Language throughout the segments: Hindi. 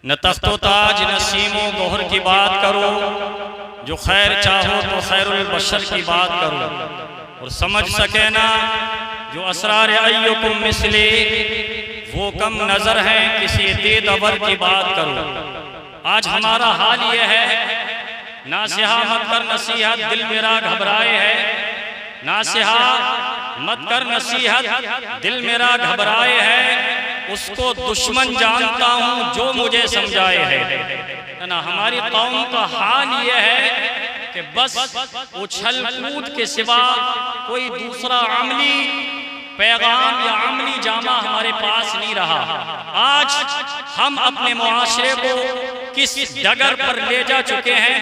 न तख्तो ताज न सीमो गोहर की बात करो, जो खैर चाहो तो खैरुल बशर की बात करो। और समझ सके ना जो असरार अय्युकुम मिसली, वो कम नज़र है किसी दीदवर की बात करो। आज हमारा हाल ये है, नासिहा मत कर नसीहत दिल मेरा घबराए है, नासिहा मत कर नसीहत दिल मेरा घबराए है, उसको दुश्मन जानता हूँ जो मुझे समझाए है ना। हमारी कौम का हाल ये है कि बस उछल कूद के सिवा कोई दूसरा अमली पैगाम या अमली जामा हमारे पास नहीं रहा। आज हम अपने मुआशरे को किस डगर पर ले जा चुके हैं,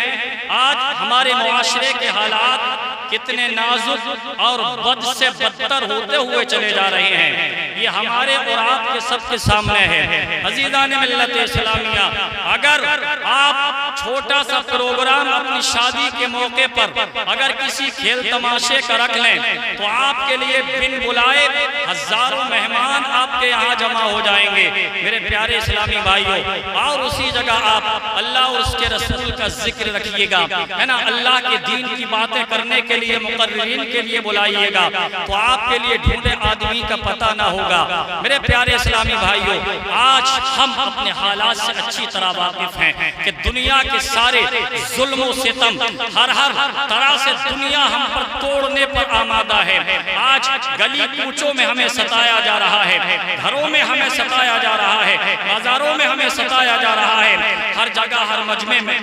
आज हमारे मुआशरे के हालात कितने नाजुक और बद से बदतर होते हुए चले जा रहे हैं, ये हमारे और आपके सबके सामने है। अजीज़ान मिल्लत इस्लामिया, अगर आप छोटा सा प्रोग्राम अपनी शादी के मौके पर अगर किसी खेल तमाशे का रख लें तो आपके लिए बिन बुलाए हजारों मेहमान आपके यहाँ जमा हो जाएंगे मेरे प्यारे इस्लामी भाइयों। और उसी जगह आप अल्लाह और उसके रसूल का जिक्र रखिएगा, है ना, अल्लाह के दीन की बातें करने के लिए मुकर्रिरीन के लिए बुलाइएगा तो आपके लिए ढूंढे आदमी का पता ना होगा। मेरे प्यारे इस्लामी भाइयों, आज हम अपने हालात से अच्छी तरह वाकिफ हैं कि दुनिया के सारे जुल्म सितम हर तरह से दुनिया हम पर तोड़ने पर आमादा है। आज गली कूचों में हमें सताया जा रहा है, घरों में हमें सताया जा रहा है, बाजारों में हमें सताया जा रहा है, हर जगह हर मजमे में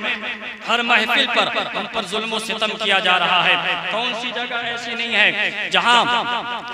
हर महफिल पर हम पर जुल्म सितम किया जा रहा है। कौन सी जगह ऐसी नहीं है जहां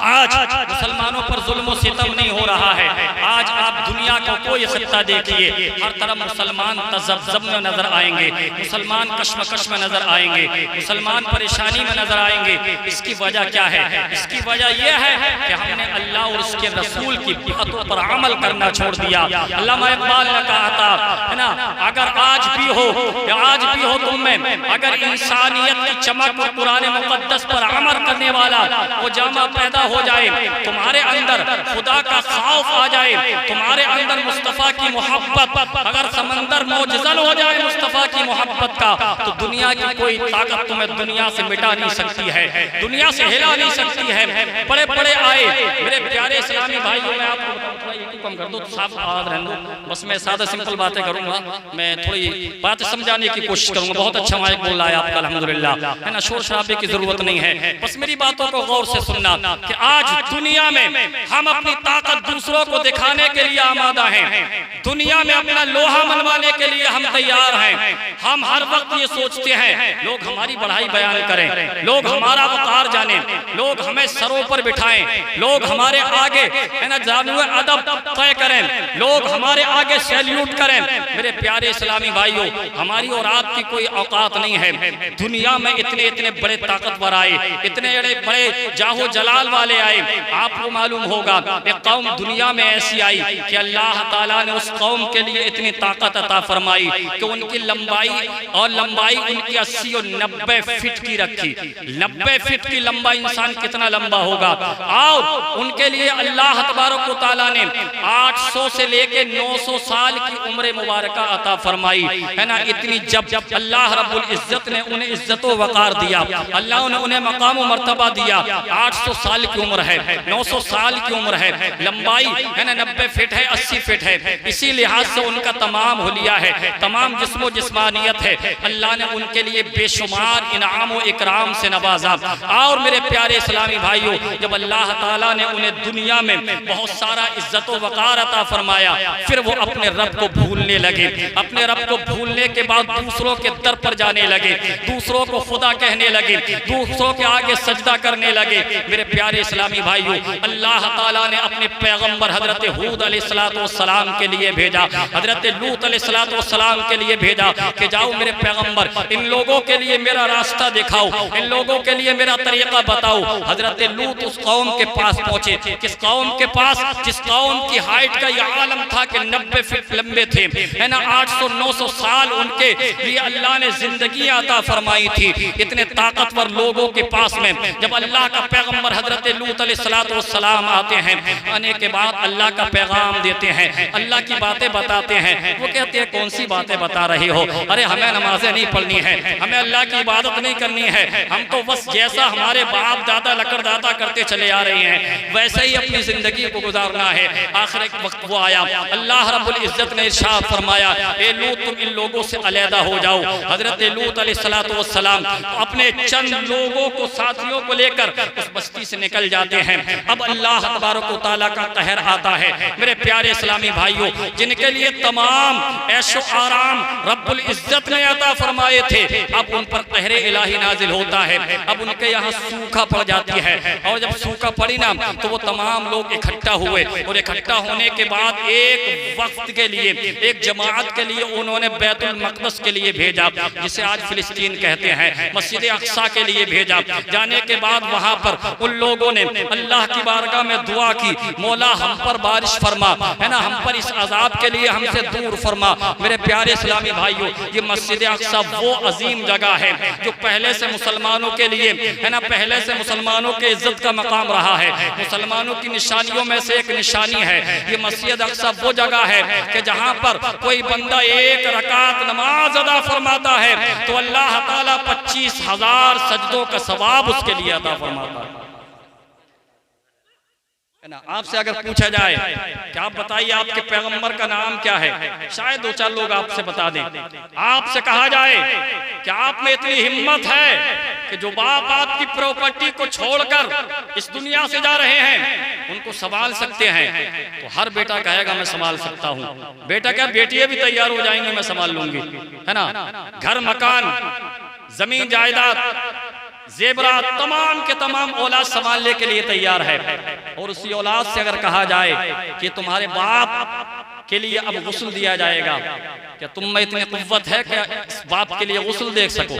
आज मुसलमानों पर जुल्म सितम नहीं हो रहा है। आज आप दुनिया को कोई खित्ता देखिए, हर तरफ मुसलमान तज़ब्ज़ब में नजर आएंगे, मुसलमान कश्मकश में नजर आएंगे, मुसलमान परेशानी में नजर आएंगे। इसकी वजह क्या है? इसकी वजह यह है कि हमने अल्लाह और उसके रसूल की बातों पर अमल करना छोड़ दिया। अल्लामा इक़बाल ने कहा था, है ना, अगर आज भी हो तुम में अगर इंसानियत की चमक और कुरान मुक़द्दस पर अमल करने वाला वो जामा पैदा हो जाए, तुम्हारे अंदर खुदा का खौफ आ जाए, तुम्हारे अंदर मुस्तफ़ा की मोहब्बत, अगर समंदर मौजज़न हो जाए मुस्तफ़ा की मोहब्बत का, तो दुनिया की कोई ताकत तुम्हें दुनिया से मिटा नहीं सकती है, दुनिया से हिला नहीं सकती है। बड़े बड़े आए मेरे प्यारे इस्लामी भाइयों, मैं आपको कम कर दो साफ आवाज रहने दो, बस मैं सादा सिंपल बातें करूंगा, मैं थोड़ी बात समझाने की कोशिश करूंगा। बहुत अच्छा माइक बोल रहा है आपका अल्हम्दुलिल्लाह, है ना, शोर शराबे की जरूरत नहीं है, बस मेरी बातों को गौर से सुनना कि आज दुनिया में हम अपनी ताकत दूसरों को दिखाने के लिए आमादा हैं, दुनिया में अपना लोहा मनवाने के लिए हम तैयार हैं। हम हर वक्त ये सोचते हैं लोग हमारी बढ़ाई बयान करें, लोग हमारा वक़ार जाने, लोग हमें सरों पर बिठाएं, लोग हमारे आगे, है ना, जानुए अदब तय करें, लोग हमारे आगे सैल्यूट करें। मेरे प्यारे इस्लामी भाइयों, हमारी और आपकी कोई औकात नहीं है। दुनिया में इतने बड़े ताकतवर आए, इतने बड़े जाहो जलाल वाले आए, आपको मालूम होगा एक कौम दुनिया में ऐसी आई कि अल्लाह ताला ने उस कौम के लिए इतनी ताकत अता फरमाई कि उनकी लंबाई उनकी 80 और 90 फीट की रखी। 90 फीट की लंबाई, इंसान कितना लंबा होगा। और उनके लिए अल्लाह तबारक व तआला ने 800 से लेके 900 साल की उम्र मुबारक अता फरमाई, है ना। इतनी जब अल्लाह रब्बुल इज्जत ने उन्हें इज्जत व वक़ार दिया, अल्लाह ने उन्हें मकाम व मर्तबा दिया। 800 साल की उम्र है, 900 साल की उम्र है, लंबाई, है ना, 90 फीट है, 80 फीट है। इसी लिहाज से उनका तमाम हुलिया है, तमाम जिस्मो जिस्मानियत है, अल्लाह ने उनके लिए बेशुमार इनाम व इकराम से नवाजा। और मेरे प्यारे इस्लामी भाइयों, जब अल्लाह ताला ने उन्हें दुनिया में बहुत सारा इज्जत व वक़ार अता फरमाया, फिर वो अपने रब को भूलने लगे। अपने रब को भूलने के बाद दूसरों के दर पर जाने लगे, दूसरों को खुदा कहने लगे, दूसरों के आगे सजदा करने लगे। मेरे प्यारे इस्लामी भाइयों, अल्लाह ताला ने अपने पैगंबर हजरत हूद अलैहिस्सलाम के लिए भेजा, हजरत लूत अलैहिस्सलाम के लिए भेजा कि जाओ मेरे पैगंबर, इन लोगों के लिए मेरा रास्ता दिखाओ, इन लोगों के लिए मेरा तरीका बताओ। हजरत लूत उस कौम के पास पहुंचे, किस कौम के पास, जिस कौम की हाइट का यह आलम था कि 90 फीट लंबे थे, है ना, 800 900 साल उनके लिए अल्लाह ने जिंदगी अता फरमाई थी। इतने ताकतवर लोगों के पास में जब अल्लाह का पैगंबर हजरत लूत अलैहिस्सलाम आते हैं, आने के बाद अल्लाह का पैगाम देते हैं, अल्लाह की बातें बताते हैं। वो कहते हैं कौन सी बातें बता रही हो? अरे हमें नमाजें नहीं पढ़नी है, हमें अल्लाह की इबादत नहीं करनी है, हम तो बस जैसा हमारे बाप दादा लकड़दादा करते चले आ रहे हैं वैसे ही अपनी जिंदगी को गुजारना है। आखिर एक वक्त वो आया, अल्लाह रब्बुल इज्जत ने इरशाद फरमाया, ए लूत तुम इन लोगों से अलहदा हो जाओ। हजरत लूत अलैहिस्सलाम अपने चंद लोगों को साथियों को लेकर उस बस्ती से निकल जाते हैं। अब अल्लाह तबारक व तआला का कहर आता है। मेरे प्यारे इस्लामी भाइयों, जिनके लिए तमाम ऐशो आराम रब्बुल इज्जत ने अता फरमाए थे, अब उन पर कहरे इलाही नाजिल होता है। अब उनके यहाँ सूखा पड़ जाती है, और जब सूखा पड़ी ना तो वो तमाम लोग इकट्ठा हुए, और इकट्ठा होने के बाद एक वक्त के लिए, एक जमात के लिए उन्होंने बैतुल मक़दस के लिए भेजा, जिसे आज फिलिस्तीन कहते हैं, मस्जिद अक़सा के लिए भेजा। जाने के बाद वहां पर उन लोगों ने अल्लाह की बारगाह में दुआ की, मौला हम पर बारिश फरमा, है ना, हम पर इस अजाब के लिए हमसे दूर फरमा। मेरे प्यारे इस्लामी भाइयों, ये मस्जिद अक़सा वो अजीम जगह है जो पहले से मुसलमानों के लिए, है ना, पहले से मुसलमानों के इज्जत का मकाम रहा है। मुसलमानों की निशानियों में से एक निशानी है ये मस्जिद अक़सा वो जगह है कि जहां पर कोई बंदा एक रकात नमाज अदा फरमाता है तो अल्लाह ताला 25,000 सजदों का सवाब उसके लिए अदा फरमाता है ना। आपसे अगर पूछा जाए कि आप बताइए आपके पैगंबर का नाम क्या है, शायद 2-4 लोग आपसे बता दें। आपसे कहा जाए कि आप में इतनी हिम्मत है कि जो बाप आपकी प्रॉपर्टी को छोड़कर इस दुनिया से जा रहे हैं उनको संभाल सकते हैं, तो हर बेटा कहेगा मैं संभाल सकता हूँ। बेटा क्या, बेटियां भी तैयार हो जाएंगी मैं संभाल लूंगी, है ना। घर मकान जमीन जायदाद जेबरात तमाम के तमाम औलाद संभालने के लिए तैयार है। और उसी औलाद से अगर कहा जाए कि तुम्हारे बाप के लिए अब गुस्ल दिया जाएगा, क्या तुम में इतनी कुव्वत है कि इस बाप के लिए गुस्ल दे सको,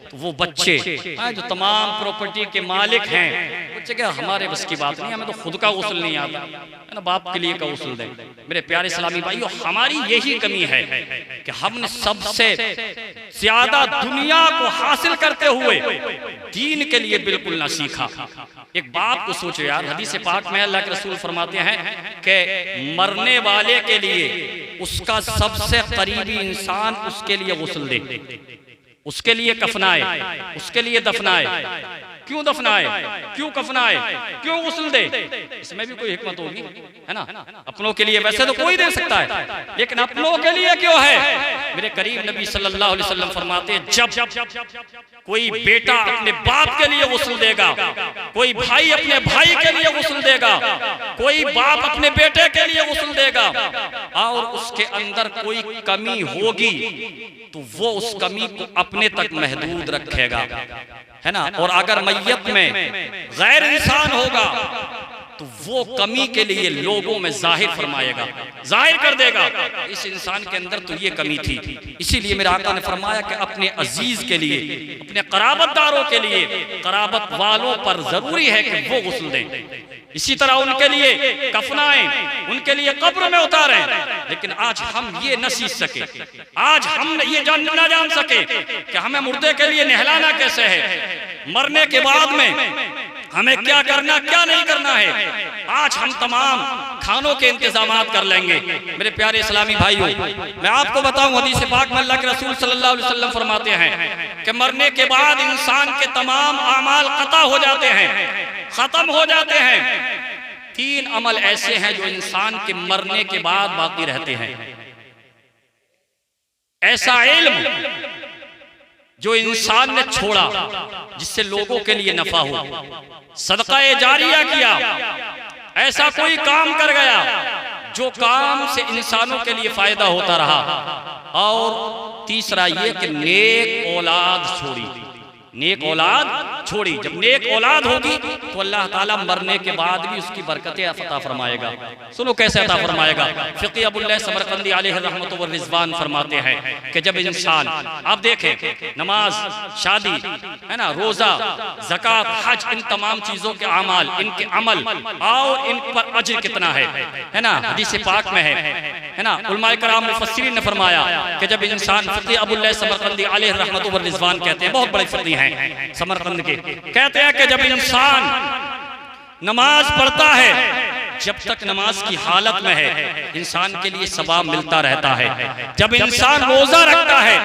तो वो बच्चे जो तमाम प्रॉपर्टी के मालिक हैं, बच्चे क्या हमारे बस की बात नहीं, हमें तो खुद का गुस्ल नहीं आता, है ना, बाप के लिए का गुस्ल दें। मेरे प्यारे इस्लामी भाइयों, हमारी यही कमी है कि हमने सबसे ज्यादा दुनिया को हासिल करते हुए दीन के लिए बिल्कुल ना सीखा। एक बात को सोचो यार, हदीस पाक में अल्लाह के रसूल फरमाते हैं कि मरने वाले के लिए उसका सबसे करीबी इंसान उसके लिए गुस्ल दे, उसके लिए कफनाए, उसके लिए दफनाए। क्यों दफनाए, क्यों कफनाए, क्यों गुस्ल दे? इसमें भी कोई हिकमत होगी, है ना। अपनों के लिए वैसे तो कोई दे सकता है, लेकिन अपनों के लिए क्यों है? मेरे करीम नबी सल्लल्लाहु अलैहि वसल्लम फरमाते हैं, जब कोई बेटा अपने बाप के लिए गुस्ल देगा, कोई भाई अपने भाई के लिए गुस्ल देगा, कोई बाप अपने बेटे के लिए गुस्ल देगा, और उसके अंदर कोई कमी होगी तो वो उस कमी को अपने तक महदूद रखेगा, है ना। और अगर मैयत में गैर इंसान होगा तो वो कमी के लिए लोगों में जाहिर फरमाएगा, जाहिर कर देगा इस इंसान के अंदर तो ये कमी थी। इसीलिए मेरे आका ने फरमाया कि अपने अजीज के लिए, अपने कराबतदारों के लिए, कराबत वालों पर जरूरी है कि वो गुस्ल दें। इसी तरह उनके लिए कफनाएं, उनके लिए कब्र में उतारें। लेकिन आज हम ये न सीख सके, आज हम ये न जान सके कि हमें मुर्दे के लिए नहलाना कैसे है, मरने के बाद में हमें क्या करना क्या नहीं करना है। आज हम तमाम खानों के इंतजामात कर लेंगे। मेरे प्यारे इस्लामी भाइयों, मैं आपको बताऊं, हदीस पाक में अल्लाह के रसूल सल्लल्लाहु अलैहि वसल्लम फरमाते हैं कि मरने के बाद इंसान के तमाम अमाल कता हो जाते हैं, खत्म हो जाते हैं। 3 अमल ऐसे हैं जो इंसान के मरने के बाद बाकी रहते हैं। ऐसा इल्म जो इंसान ने छोड़ा जिससे लोगों के लिए नफा हो, सदका जारिया किया, ऐसा कोई काम कर गया जो काम से इंसानों के लिए फायदा होता रहा। और तीसरा ये कि नेक औलाद छोड़ी, नेक औलाद छोड़ी। जब नेक औलाद होगी तो अल्लाह ताला मरने के बाद भी उसकी बरकतें अता फरमाएगा। सुनो कैसे अता फरमाएगा। फ़िक़ी अबुल्लाह समरकंदी अलैहि रहमत व रिज़वान फरमाते हैं कि जब इंसान, आप देखें, नमाज, शादी, है ना, रोजा, ज़कात, हज, इन तमाम चीज़ों के अमाल, इनके अमल और इन पर अज्र कितना है ना, हदीस पाक में है ना। उलमाए कराम मुफस्सिरीन ने फरमाया कि जब इंसान, फ़िक़ी अबुल्लाह समरकंदी अलैहि रहमत व रिज़वान कहते हैं, बहुत बड़े फ़िक़ी हैं समरकंद के, कहते हैं कि जब इंसान नमाज पढ़ता है, जब तक नमाज की हालत में है इंसान के लिए सवाब मिलता रहता है। जब इंसान रोजा रखता है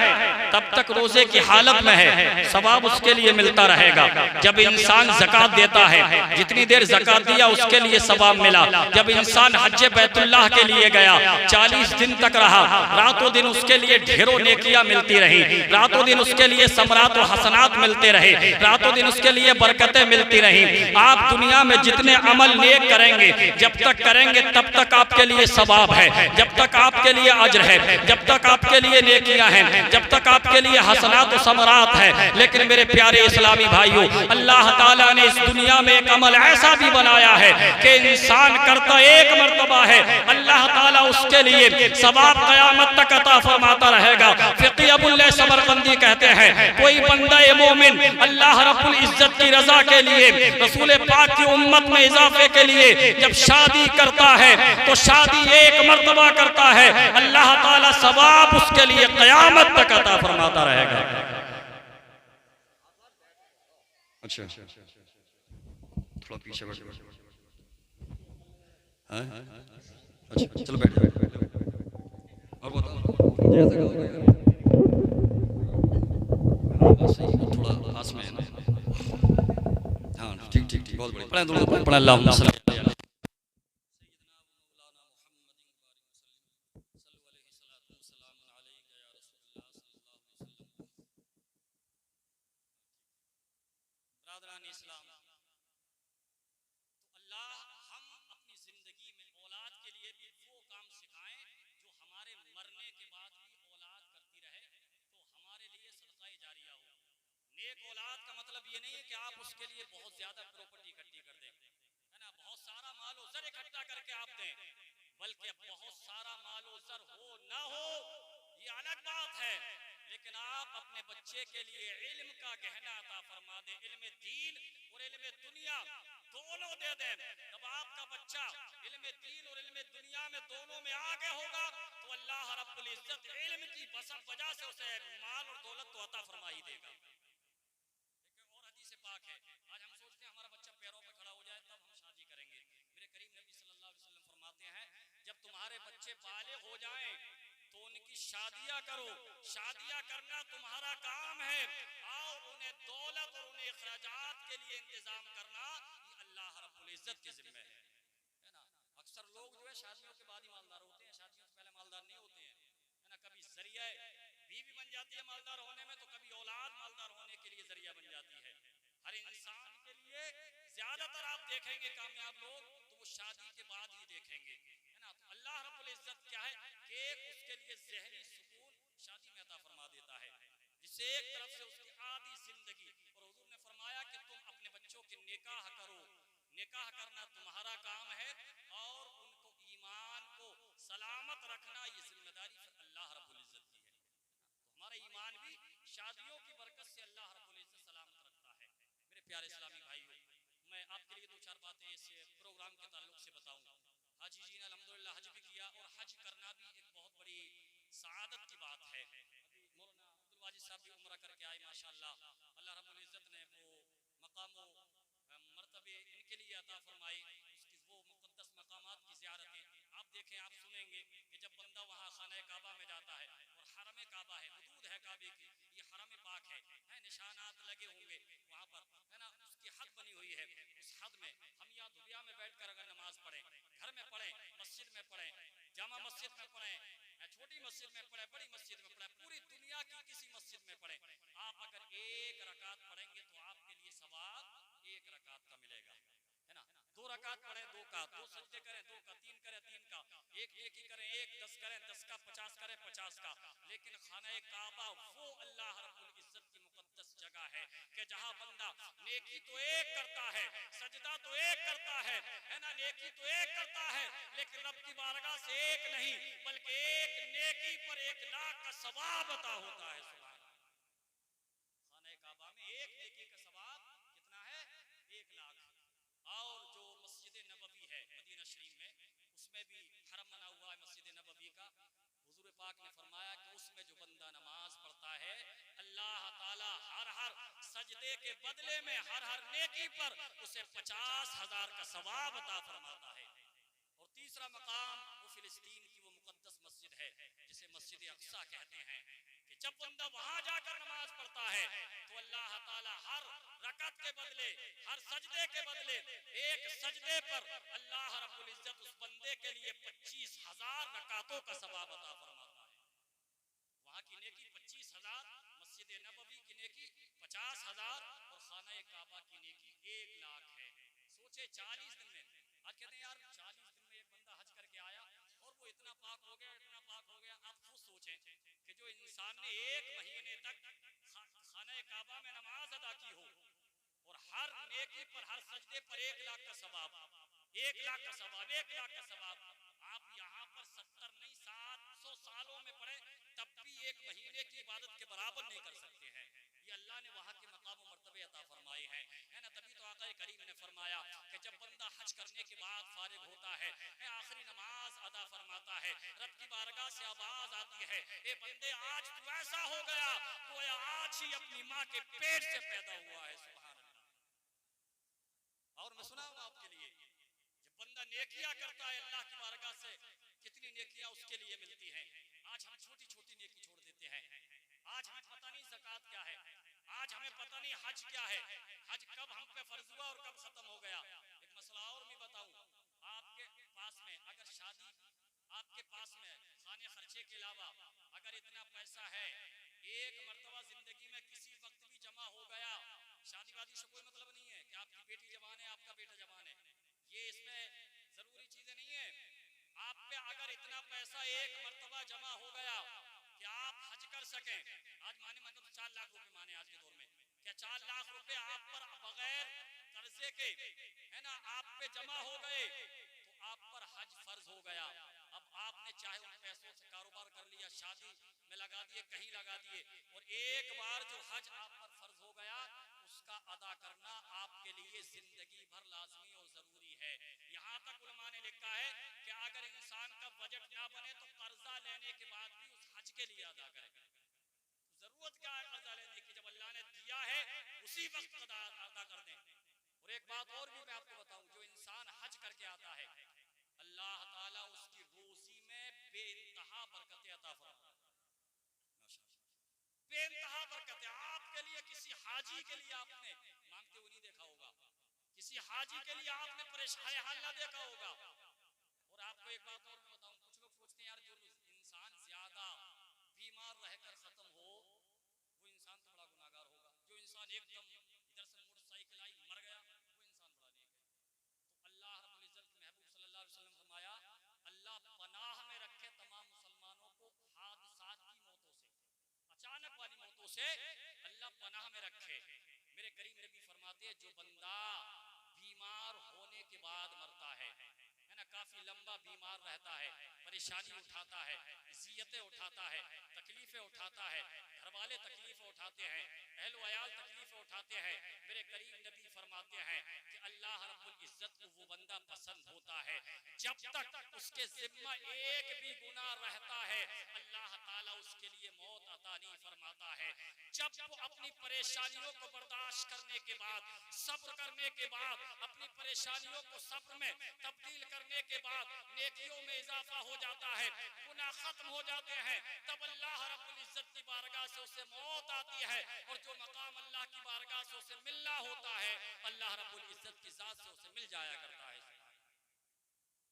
तब तक रोजे की हालत में है, सवाब उसके लिए मिलता रहेगा। जब इंसान ज़कात देता है, जितनी देर ज़कात दिया उसके लिए सवाब मिला। जब इंसान हज बैतुल्लाह के लिए गया, 40 दिन तक रहा, रातों दिन उसके लिए ढेरों नेकियां मिलती रही, रातों दिन उसके लिए समरात और हसनात मिलते रहे, रातों दिन उसके लिए बरकतें मिलती रही। आप दुनिया में जितने अमल नेक करेंगे, जब तक करेंगे तब तक आपके लिए सवाब है, जब तक आपके लिए अज्र है, जब तक आपके लिए नेकियां हैं, जब तक आपके लिए हसनात और समरात है। लेकिन मेरे प्यारे इस्लामी भाइयों, अल्लाह ताला ने इस दुनिया में एक अमल ऐसा भी बनाया है कि इंसान करता एक मर्तबा है, अल्लाह ताला उसके लिए सवाब क़यामत तक अता फरमाता रहेगा। फ़िक़ी अबुल्लाह समरकंदी कहते हैं, कोई बंदा मोमिन अल्लाह रब्बुल इज्जत की रजा के लिए, रसूल पाक की उम्मत में इजाफे के लिए जब शादी करता है तो शादी एक मर्तबा करता है, अल्लाह ताला सवाब उसके लिए क़यामत तक अता फरमाता रहेगा। अच्छा, थोड़ा पीछे बैठ, अच्छा चलो बैठ, और बताओ, थोड़ा पास में है ना, हाँ ठीक ठीक ठीक, बहुत बढ़िया, पढ़ा अल्लाहुम्मा सल्ली इस्लाम। तो अल्लाह हम अपनी जिंदगी में औलाद के लिए भी वो काम सिखाएं जो हमारे मरने के बाद भी औलाद करती रहे, तो हमारे लिए सदका जारिया हो। नेक औलाद का मतलब ये नहीं है कि आप उसके लिए बहुत ज्यादा प्रॉपर्टी इकट्ठी कर दें, है ना, बहुत सारा माल और जर इकट्ठा करके आप दें, बल्कि बहुत सारा माल और जर हो ना हो ये अलग बात है, लेकिन आप अपने बच्चे के लिए इल्म का गहना अता फरमा दे, इल्म दीन और इल्म दुनिया दोनों दे दे। जब आपका बच्चा इल्म दीन और इल्म दुनिया में दोनों में आगे होगा तो अल्लाह रब्बुल इज्जत इल्म की वजह से उसे माल और दौलत तो अता फरमा ही देगा। एक और हदीस पाक है, आज हम सोचते हैं हमारा बच्चा पैरों पे खड़ा हो जाए तब हम शादी करेंगे। मेरे करीम नबी सल्लल्लाहु अलैहि वसल्लम फरमाते हैं, जब तुम्हारे बच्चे बालिग हो जाएं तो उनकी शादियां करो, शादियां करना तुम्हारा काम है, और उन्हें दौलत और उन्हें इखराजात के लिए इंतजाम करना ये अल्लाह रब्बुल इज्जत के जिम्मे है ना। अक्सर लोग जो है शादियों के बाद ही मालदार होते हैं, शादियों से पहले मालदार नहीं होते हैं, है ना। कभी जरिया बीवी बन जाती है मालदार होने में, तो कभी औलाद मालदार होने के लिए जरिया बन जाती है। हर इंसान के लिए ज्यादातर आप देखेंगे कामयाब लोग तो वो शादी के बाद ही देखेंगे, है ना। तो अल्लाह रब्बुल इज्जत क्या है कि उसके लिए ज़हनी सुकून शादी में अता फरमा देता है, जिससे एक तरफ से उसकी आधी जिंदगी, और हुजूर ने फरमाया कि तुम अपने बच्चों के निकाह करो, निकाह करना तुम्हारा काम है, और उनको ईमान को सलामत रखना ये जिम्मेदारी फिर अल्लाह रब्बुल इज्जत की है। तो हमारा ईमान भी शादियों की बरकत से अल्लाह रब्बुल इज्जत सलामत रखता है। मेरे प्यारे इस्लामी भाइयों, मैं आपके लिए दो चार बातें इस प्रोग्राम के ताल्लुक से बताऊंगा। हाजी जी ने अल्हम्दुलिल्लाह हज भी किया, और हज करना भी एक बहुत बड़ी सआदत की बात है। अभी मौलाना अब्दुल वाजिद साहब भी उम्रा करके आए माशाअल्लाह, अल्लाह रब्बुल इज्जत ने वो मकाम मर्तबे इनके लिए अता फरमाई, उसकी वो मुक़द्दस मकामात की ज़ियारतें आप देखें, आप सुनेंगे कि जब बंदा वहाँ खाना काबा में जाता है, और हरम काबा है, हुदूद है काबे की, ये हरम पाक है, निशानात लगे होंगे वहाँ पर, है ना, उसकी हद बनी हुई है। उस हद में हम यहाँ दुनिया में बैठकर अगर नमाज पढ़ें, घर में पढ़ें, मस्जिद में पढ़ें, जामा मस्जिद में पढ़ें, छोटी मस्जिद में पढ़ें, बड़ी मस्जिद में पढ़ें, पूरी दुनिया की किसी मस्जिद में पढ़ें, आप अगर एक रकात पढ़ेंगे तो आपके लिए सवाब एक रकात का मिलेगा, है ना। दो रकात पढ़ें, दो का, दो सजदे करें, दो का, तीन करें, तीन का, एक ही करें, एक, 10 करें, 10 का, 50 करें, 50 का। लेकिन खाना काबा वो अल्लाह रब्बुल इज्जत की मुक़द्दस जगह है कि जहां बंदा नेकी तो एक करता है, सजदा तो एक करता है ना, नेकी तो एक करता है, लेकिन रब की बारगाह से एक नहीं बल्कि एक नेकी पर 1 लाख का सवाब अता होता है। सुभान अल्लाह। खाने काबा में एक नेकी का सवाब कितना है? 1 लाख। और जो मस्जिद नबवी है मदीना शरीफ में, उसमें भी हरम बना हुआ है मस्जिद नबवी का। हुजूर पाक ने फरमाया कि उसमें जो बंदा नमाज पढ़ता है, अल्लाह ताला हर सजदे के बदले में हर नेकी पर उसे 50,000 का सवाब अता फरमाता है। और तीसरा मकाम वो फिलिस्तीन की वो मुकद्दस मस्जिद है जिसे मस्जिद अक्सा कहते हैं, कि जब बंदा वहां जाकर नमाज पढ़ता है तो अल्लाह ताला हर रकत के बदले, हर सजदे के बदले, एक सजदे पर अल्लाह रब्बुल इज्जत उस बंदे के लिए 25,000 रकातों का सवाब अता फरमाता है। वहां की नेकी 25,000, मस्जिद नबवी की नेकी 50,000 और खाना काबा की नेकी 1 लाख है। सोचे 40 दिन में, आज कहते हैं यार 40 दिन में एक बंदा हज करके आया और वो इतना पाक हो गया, इतना पाक हो गया। आप खुद सोचें कि जो इंसान ने 1 महीने तक खाना काबा में नमाज अदा की हो और हर नेकी पर, हर सजदे पर 1 लाख का सवाब, 1 लाख का सवाब, 1 लाख का सवाब। आप यहाँ पर 70 नहीं 700 सालों में पढ़े तब भी 1 महीने की इबादत के बराबर नहीं कर सकते हैं। ये अल्लाह ने वहाँ के मकाम और मर्तबे अता फरमाए हैं, है ना। तभी तो आका करीम ने फरमाया कि जब बंदा हज करने के बाद फारिग होता है, आखिरी नमाज अदा फरमाता है, रब की बारगाह से आवाज आती है, ए बंदे आज तू ऐसा हो गया गोया आज ही अपनी माँ के पेट से पैदा हुआ है। सुभान अल्लाह। और मैं सुनाऊं आपके लिए, जब बंदा नेकियां करता है अल्लाह की बारगाह से कितनी नेकियां उसके लिए मिलती हैं। आज हम छोटी छोटी नेकी छोड़ देते हैं। आज हमें पता नहीं ज़कात क्या है, आज हमें पता नहीं हज क्या है, हज कब हम पे फर्ज हुआ और कब खत्म हो गया। एक मसला और भी बताऊं, आपके पास में अगर शादी, आपके पास में खाने खर्चे के अलावा अगर इतना पैसा है, एक मर्तबा जिंदगी में किसी वक्त भी जमा हो गया, शादी वादी से कोई मतलब नहीं है कि आपकी बेटी जवान है, आपका बेटा जवान है, ये इसमें जरूरी चीजें नहीं है। आप पे अगर इतना पैसा एक मर्तबा जमा हो गया कि आप हज कर सकें, आज माने मतलब 4 लाख रुपए माने आज के दौर में, क्या 4 लाख रुपए आप पर बगैर कर्जे के, है ना, आप पे जमा हो गए तो आप पर हज फर्ज हो गया। अब आपने चाहे उन पैसों से कारोबार कर लिया, शादी में लगा दिए, कहीं लगा दिए, और एक बार जो हज आप पर फर्ज हो गया उसका अदा करना आपके लिए जिंदगी भर लाजमी और जरूरी है। यहाँ तक उलमा ने लिखा है कि अगर इंसान का बजट ना बने तो कर्जा लेने के बाद भी उस हज के लिए अदा करे। जरूरत क्या है कर्जा लेने की, जब अल्लाह ने दिया है उसी वक्त अदा कर दें। और एक बात और भी मैं आपको बताऊं, जो इंसान हज करके आता है अल्लाह ताला उसकी रोजी में बेइंतहा बरकतें अता फरमाता है, बेइंतहा बरकतें। आपके लिए किसी हाजी के लिए आपने मांगते हुए नहीं देखा होगा, किसी हाजी के लिए आपने परेशान हाल ना देखा होगा। और आपको एक बात और मैं बताऊं, कुछ लोग सोचते हैं यार जो इंसान ज्यादा बीमार रहकर खत्म हो वो इंसान तो बड़ा गुनाहगार होगा, जो इंसान एकदम इधर से मोटरसाइकिल आई मर गया वो इंसान बड़ा नेक है। तो अल्लाह रब्बुल इज्जत के महबूब सल्लल्लाहु अलैहि वसल्लम फरमाया, अल्लाह पनाह में रखे तमाम मुसलमानों को हादसात की मौतों से, अचानक वाली मौतों से अल्लाह पनाह में रखे। मेरे करीम नबी फरमाते हैं जो बंदा बीमार होने के बाद मरता है ना, काफी लंबा बीमार रहता है, परेशानी उठाता है, जियतें उठाता है, तकलीफें उठाता है, घर वाले तकलीफें उठाते हैं, अहल वयाल तकलीफें उठाते हैं, मेरे करीम नबी फरमाते हैं कि अल्लाह रब्बुल इज्जत को वो बंदा पसंद होता है जब तक उसके जिम्मा एक भी गुनाह रहता है अल्लाह ताला उसके लिए मौत अता नहीं फरमाता है। जब वो अपनी परेशानियों को बर्दाश्त करने के बाद, सब्र करने के बाद, अपनी परेशानियों को सब्र में तब्दील करने के बाद नेकियों में इजाफा हो जाता है, गुनाह खत्म हो जाते हैं, तब अल्लाह रब्बुल इज्जत की बारगाह से उसे मौत आती है और जो मकाम अल्लाह की बारगाह से उसे मिलना होता है अल्लाह रब्बुल इज्जत की जात से उसे मिल जाया करता है।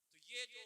तो ये जो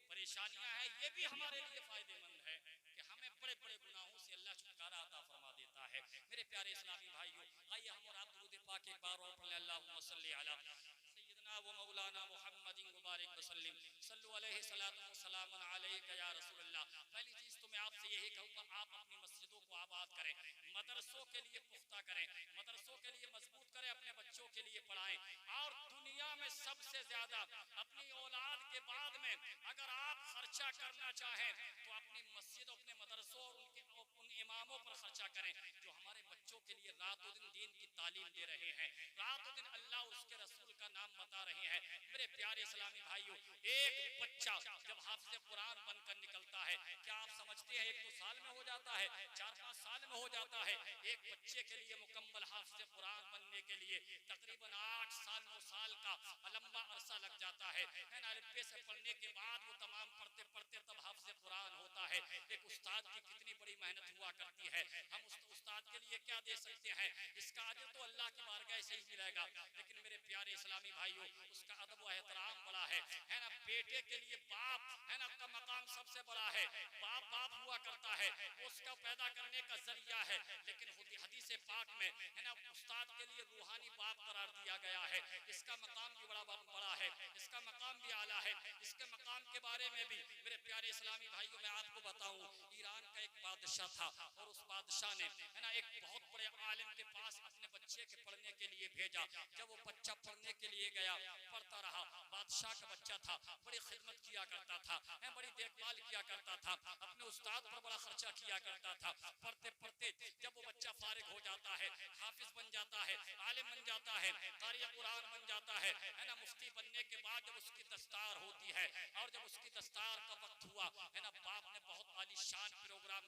परेशानियां हैं ये भी हमारे लिए फायदेमंद है कि हमें बड़े बड़े गुनाहों से अल्लाह छुटकारा अता फरमा देता है। मेरे प्यारे इस्लामी भाइयों, आइए हम और आप दुरूद पाक एक बार और पढ़ लें, अल्लाहुम्मा सल्ली अला सय्यिदना व मौलाना मुहम्मदिन मुबारक वसल्लम सल्लु अलैहि सलातु व सलामुन अलैका या रसूलल्लाह। पहली चीज तो मैं आपसे यही कहूंगा, आप अपनी मस्जिदों को आबाद करें, मदरसों के लिए पुख्ता करें, मदरसों के लिए मजबूत करें, अपने बच्चों के लिए पढ़ाएं। और दुनिया में सबसे ज्यादा अपनी औलाद के बाद में अगर आप खर्चा करना चाहें तो अपनी मस्जिद, अपने मदरसों और उन इमामों पर खर्चा करें जो हमारे बच्चों के लिए रातों दिन दीन की तालीम दे रहे हैं, रातों दिन अल्लाह और उसके रसूल का नाम बता रहे हैं। मेरे प्यारे इस्लामी भाइयों, एक बच्चा जब हाफिज़ कुरान बनकर निकलता है, क्या आप समझते हैं 1-2 साल में हो जाता है, 4-5 साल में हो जाता है? एक बच्चे के लिए मुकम्मल हाफिज़ कुरान बनने के लिए तकरीबन 8 साल 9 साल का लंबा अरसा लग जाता है ना। अलिफ से पढ़ने के बाद वो तमाम पढ़ते पढ़ते तब हाफिज़ कुरान होता है। एक उस्ताद की कितनी बड़ी मेहनत हुआ करती है। हम उस उस्ताद के लिए क्या दे सकते हैं? इसका अजर तो अल्लाह की बारगाह से ही मिलेगा, लेकिन मेरे प्यारे इस्लामी भाइयों, उसका अदब व एहतराम बड़ा है ना। बेटे के लिए बाप है ना का मकाम सबसे बड़ा है। बाप बाप हुआ करता है, उसका पैदा करने का जरिया है, लेकिन हदीस पाक में है ना उस्ताद के लिए रूहानी बाप करार दिया गया है। इसका मकाम भी बड़ा है, इसका मकाम भी आला है। इसके मकाम के बारे में भी मेरे प्यारे इस्लामी भाइयों मैं आपको बताऊं, ईरान का एक बादशाह था और उस बादशाह ने है ना एक बहुत बड़े आलिम के पास अपने बच्चे के पढ़ने के लिए भेजा। जब वो बच्चा पढ़ने के लिए गया, पढ़ता रहा। बादशाह का बच्चा था, बड़ी खिदमत किया करता था, बड़ी देखभाल किया करता था, अपने उस्ताद पर बड़ा खर्चा किया करता था। पढ़ते पढ़ते जब वो बच्चा फारिग हो जाता है, हाफिज बन जाता है, आलिम बन जाता है, कारी कुरान बन जाता है ना। मुफ्ती बनने के बाद जब उसकी दस्तार होती है और जब उसकी दस्तार का वक्त हुआ है ना, बाप ने बहुत आलीशान प्रोग्राम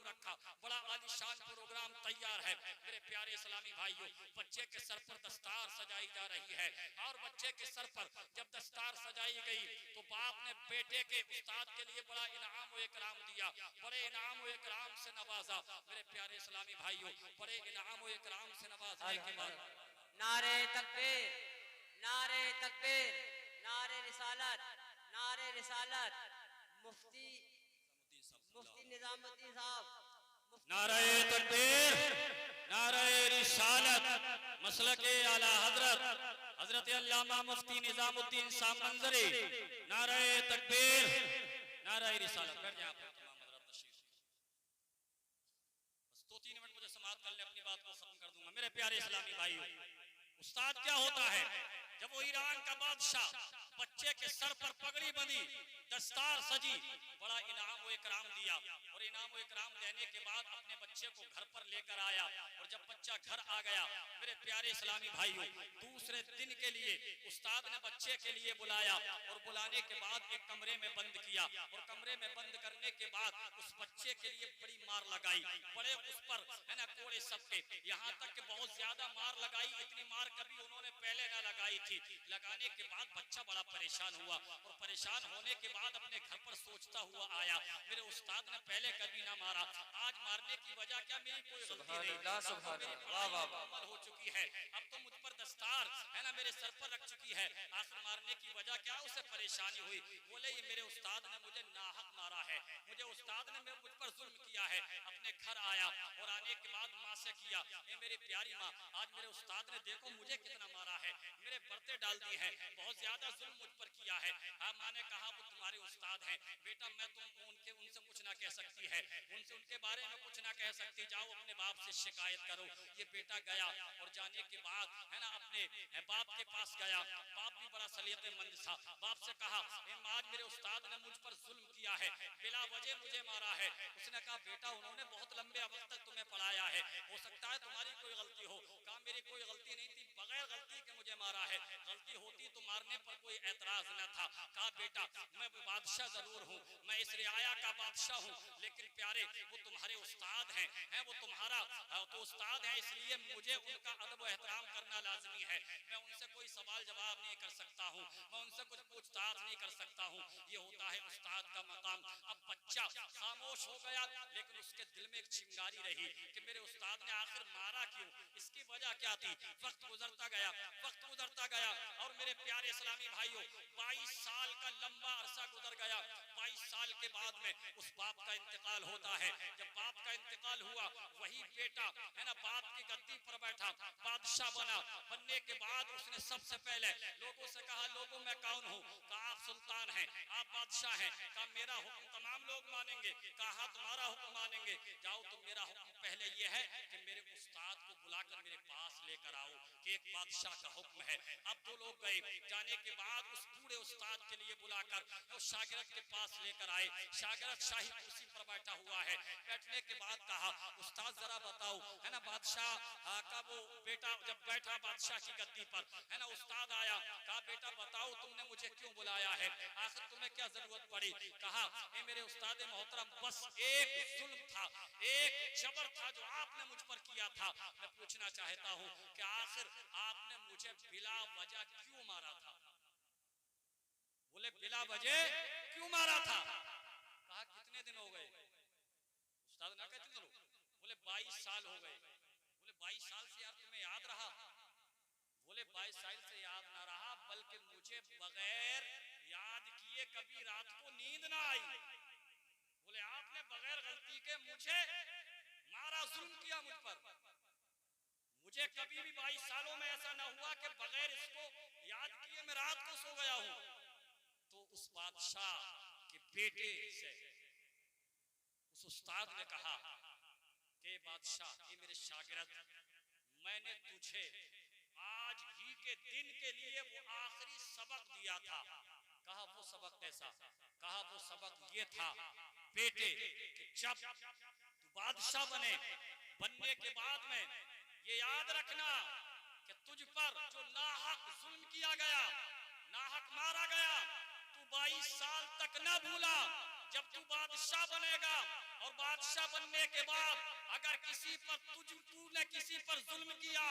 रखा, बड़ा आलीशान प्रोग्राम तैयार है। मेरे प्यारे इस्लामी भाइयों, बच्चे के सर पर दस्तार सजाई जा रही है और बच्चे के सर पर जब दस्तार सजाई गई तो बाप ने बेटे के उस्ताद के लिए बड़ा इनाम व इकराम दिया, बड़े इनाम व इकराम से नवाजा। मेरे प्यारे इस्लामी भाइयों, बड़े इनाम व इकराम से नवाजने के बाद नारे तकबीर, नारे तकबीर, नारे रिसालत, नारे रिसालत। मुफ्ती निजामुद्दीन साहब, नारे तकबीर, नारे रिसालत, मसलके आला हजरत अल्लामा मुफ्ती निजामुद्दीन साहब मंजरी। नारे तकबीर, नारे रिसालत। बैठ जाए आप तमाम हजरत तशरीफ। बस 2-3 मिनट मुझे समाप्त कर ले, अपनी बात को खत्म कर दूंगा। मेरे प्यारे इस्लामी भाइयों, उस्ताद क्या होता है? जब वो ईरान का बादशाह बच्चे के सर पर पगड़ी बंधी, दस्तार सजी, बड़ा इनाम व इकराम दिया और इनाम व इकराम देने के बाद अपने बच्चे को घर पर लेकर आया। और जब बच्चा घर आ गया, मेरे प्यारे इस्लामी भाइयों, दूसरे दिन के लिए उस्ताद ने बच्चे के लिए बुलाया और बुलाने के बाद एक कमरे में बंद किया और कमरे में बंद करने के बाद उस बच्चे के लिए बड़ी मार लगाई, बड़े उस पर है ना कोड़े सबके, यहाँ तक कि बहुत ज्यादा मार लगाई। इतनी मार कभी उन्होंने पहले ना लगाई थी। लगाने के बाद बच्चा बड़ा परेशान हुआ और परेशान होने के बाद अपने घर पर सोचता हुआ आया, मेरे उस्ताद ने पहले कभी ना मारा, आज मारने की वजह क्या? मेरी कोई गलती नहीं, हो चुकी है, अब तो मुझ पर दस्तार है ना मेरे सर पर रख चुकी है, आखिर मारने की वजह क्या? उसे परेशानी हुई। बोले ये मेरे उस्ताद ने मुझे नाहक मारा है, मुझे उस्ताद ने मुझ पर जुल्म किया है। अपने घर आया और आने के बाद माँ से किया, ये मेरी प्यारी माँ, आज मेरे उस्ताद ने देखो मुझे कितना मारा है, मेरे बर्ते डाल दी है, बहुत ज्यादा जुल्म मुझ पर किया है। हाँ, माँ ने कहा वो तुम्हारे उस्ताद हैं बेटा, मैं तुम उनसे कुछ ना कह सकती है, उनके बारे में कुछ ना कह सकती, जाओ अपने बाप से शिकायत करो। ये बेटा गया और जाने के बाद है ना अपने बाप के पास गया। बाप भी बड़ा सलीक़ेमंद था। बाप से कहा आज मेरे उस्ताद ने मुझ पर जुल्म किया है, बिला वजह मुझे मारा है। उसने कहा बेटा उन्होंने बहुत लंबे वक्त तक तुम्हें पढ़ाया है, हो सकता है तुम्हारी कोई गलती हो। कहा मेरी कोई गलती नहीं थी, बगैर गलती के मुझे मारा है, गलती होती तो मारने पर कोई एतराज न था। कहा बेटा मैं बादशाह जरूर हूँ, मैं इस रियाया का बादशाह हूँ, लेकिन प्यारे वो तुम्हारे उस्ताद हैं, वो तुम्हारा तो उस्ताद है, इसलिए मुझे उनका अदब व एहतराम करना लाजमी है। मैं उनसे कोई सवाल जवाब नहीं कर सकता हूँ, मैं उनसे कुछ पूछताछ नहीं कर सकता हूँ। ये होता है उस्ताद का मकाम। अब बच्चा खामोश हो गया, लेकिन उसके दिल में एक चिंगारी रही कि मेरे उस्ताद ने आखिर मारा क्यों, इसकी वजह क्या थी। वक्त गुजरता गया और मेरे प्यारे इस्लामी भाइयों 22 साल का लंबा अरसा गुजर गया। 22 साल के बाद में उस बाप का इंतकाल होता है। जब बाप का इंतकाल हुआ हुआ, वही बेटा है ना बाप की गद्दी पर बैठा, बादशाह बना। बनने के बाद उसने सबसे पहले लोगों से कहा, लोगों मैं कौन हूँ? कहा आप सुल्तान हैं, आप बादशाह हैं। कहा मेरा हुक्म तमाम लोग मानेंगे। कहा तुम्हारा हुक्म मानेंगे, जाओ तो मेरा हुक्म पहले ये है कि मेरे उस्ताद को बुलाकर मेरे पास लेकर आओ कि एक बादशाह का हुक्म है। अब दो लोग गए, जाने के बाद उस बूढ़े उस्ताद के लिए बुलाकर उस शागिर्द के पास लेकर आए। शागिर्द शाही कुर्सी पर बैठा हुआ है। बैठने के बाद कहा, उस्ताद जरा बताओ, है ना बादशाह का वो बेटा जब बैठा बादशाह की गद्दी पर, है ना उस्ताद आया, कहा बेटा बताओ तुमने मुझे क्यों बुलाया है, आखिर तुम्हें क्या जरूरत पड़ी? कहा ए मेरे उस्ताद मोहतरम, बस एक जुल्म था, एक जबर था जो आपने मुझ पर किया था। मैं पूछना चाहता हूं कि आखिर आपने मुझे बिला वजह क्यों मारा था? बोले बिला वजह क्यों मारा था? कहा कितने दिन हो गए? उस्ताद ना कहते दिन, बोले 22 साल हो गए। बोले 22 साल से यार तुम्हें याद रहा? बोले 22 साल से याद ना रहा, बल्कि मुझे बगैर याद किए कभी रात को नींद ना आई। बोले आपने बगैर गलती के मुझे मारा, जुल्म किया मुझ पर। मुझे कभी भी 22 सालों में ऐसा ना हुआ कि बगैर इसको याद किए मैं रात को सो गया हूं। तो उस बादशाह के बेटे से उस उस्ताद ने कहा कि बादशाह, ये मेरे शागिर्द, मैंने तुझे आज ही के दिन के लिए वो आखिरी सबक दिया था। कहा वो सबक कैसा? कहा वो सबक ये था बेटे कि जब तू बादशाह बनने के बाद में ये याद रखना कि तुझ पर जो नाहक जुल्म किया गया, नाहक मारा गया, तू 22 साल तक न भूला। जब तू बादशाह बनेगा और बादशाह बनने के बाद अगर किसी पर तूने किसी पर जुल्म किया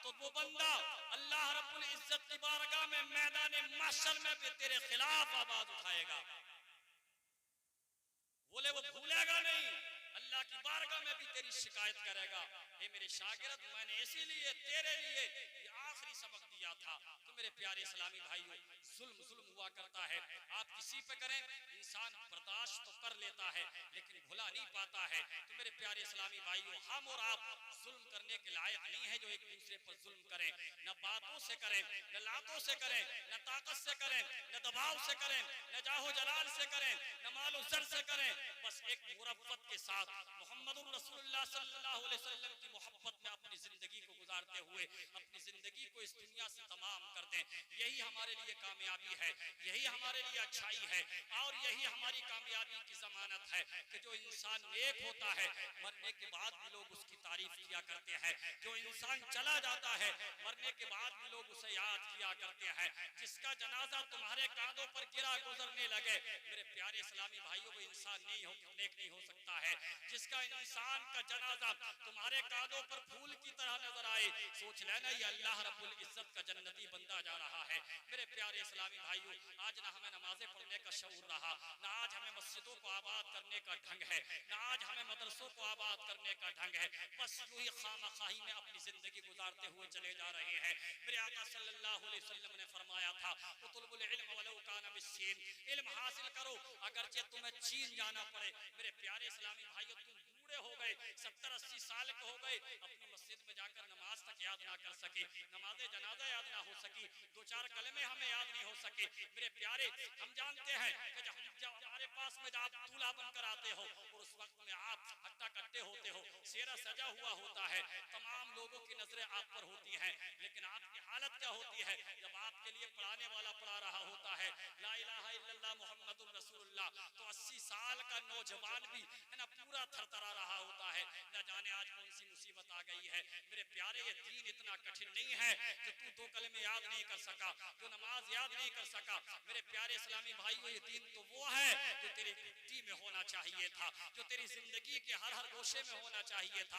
तो वो बंदा अल्लाह रब्बुल इज्जत की बारगाह में मैदान महशर में भी तेरे खिलाफ आवाज उठाएगा। बोले वो भूलेगा नहीं, अल्लाह की बारगाह में भी तेरी शिकायत करेगा। हे मेरे शागिर्द, मैंने इसीलिए तेरे लिए ये आखिरी सबक दिया था। तो मेरे प्यारे इस्लामी भाइयों, जुल्म हुआ करता है, आप किसी पे करें इंसान बर्दाश्त तो कर लेता है लेकिन भुला नहीं पाता है। तो मेरे प्यारे इस्लामी भाइयों, हम और आप जुल्म करने के लायक नहीं है जो एक दूसरे पर जुल्म करें। न बातों से करें, न लातों से करें, न ताकत से करें, न दबाव से करें, न जाहो जलाल से करें, न मालो जर से करें। बस एक मुरब्बत के साथ मोहम्मदुर रसूलुल्लाह सल्लल्लाहु अलैहि वसल्लम की मोहब्बत में अपनी जिंदगी को गुजारते हुए अपनी जिंदगी को इस दुनिया से तमाम कर दें। यही हमारे लिए कामयाबी है, यही हमारे लिए अच्छाई है और यही हमारी कामयाबी की जमानत है कि जो इंसान नेक होता है मरने के बाद भी लोग उसकी तारीफ किया करते हैं। जो इंसान चला जाता है मरने के बाद भी लोग उसे याद किया करते हैं। जिसका जनाजा तुम्हारे कांधों पर गिरा गुजरने लगे, मेरे प्यारे इस्लामी भाइयों, वो इंसान नेक नहीं हो सकता है। जिसका इंसान का जनाजा तुम्हारे कांधों पर फूल की तरह नजर आए, सोच लेना ये अल्लाह रब्बुल इज्जत का जन्नती बंदा जा रहा है। मेरे प्यारे इस्लामी भाइयों, आज ना हमें नमाजें पढ़ने का शऊर रहा, ना आज हमें मस्जिदों को आबाद करने का ढंग है, ना आज हमें मदरसों को आबाद करने का ढंग है। बस यूं ही खामखाही में अपनी जिंदगी गुजारते हुए चले जा रहे हैं। मेरे आका सल्लल्लाहु अलैहि वसल्लम ने फरमाया था, उतलबुल इल्म वलौ काना बिस्सीन, इल्म हासिल करो अगरचे तुम्हें चीन जाना पड़े। मेरे प्यारे इस्लामी भाइयों, तुम बूढ़े हो गए, 70-80 साल के हो गए, अपनी मस्जिद में जाकर नमाज तक याद ना कर सके, नमाज जनाजा याद ना हो सकी, 2-4 कलमे हमें याद नहीं हो सके। मेरे प्यारे, हम जानते हैं कि जब हमारे पास में आप दूल्हा बनकर आते हो और उस वक्त में आप हट्टा कट्टे होते हो, सेहरा सजा हुआ होता है, तमाम लोगों की नजरें आप पर होती हैं, लेकिन आपकी हालत क्या होती है जब आपके लिए पढ़ाने वाला पढ़ा रहा होता है ला इलाहा इल्लल्लाह मुहम्मदुर रसूलुल्लाह, तो 80 साल का नौजवान भी है ना पूरा थरथरा रहा होता है, न जाने आज कौन सी मुसीबत आ गई है। मेरे प्यारे, ये दीन इतना कठिन नहीं है कि तू 2 कलमे याद नहीं कर सका, जो नमाज याद नहीं कर सका। मेरे प्यारे इस्लामी भाइयों, ये दीन तो वो है जो तेरी मिट्टी में होना चाहिए था, जो तेरी जिंदगी के हर गोशे में होना चाहिए था।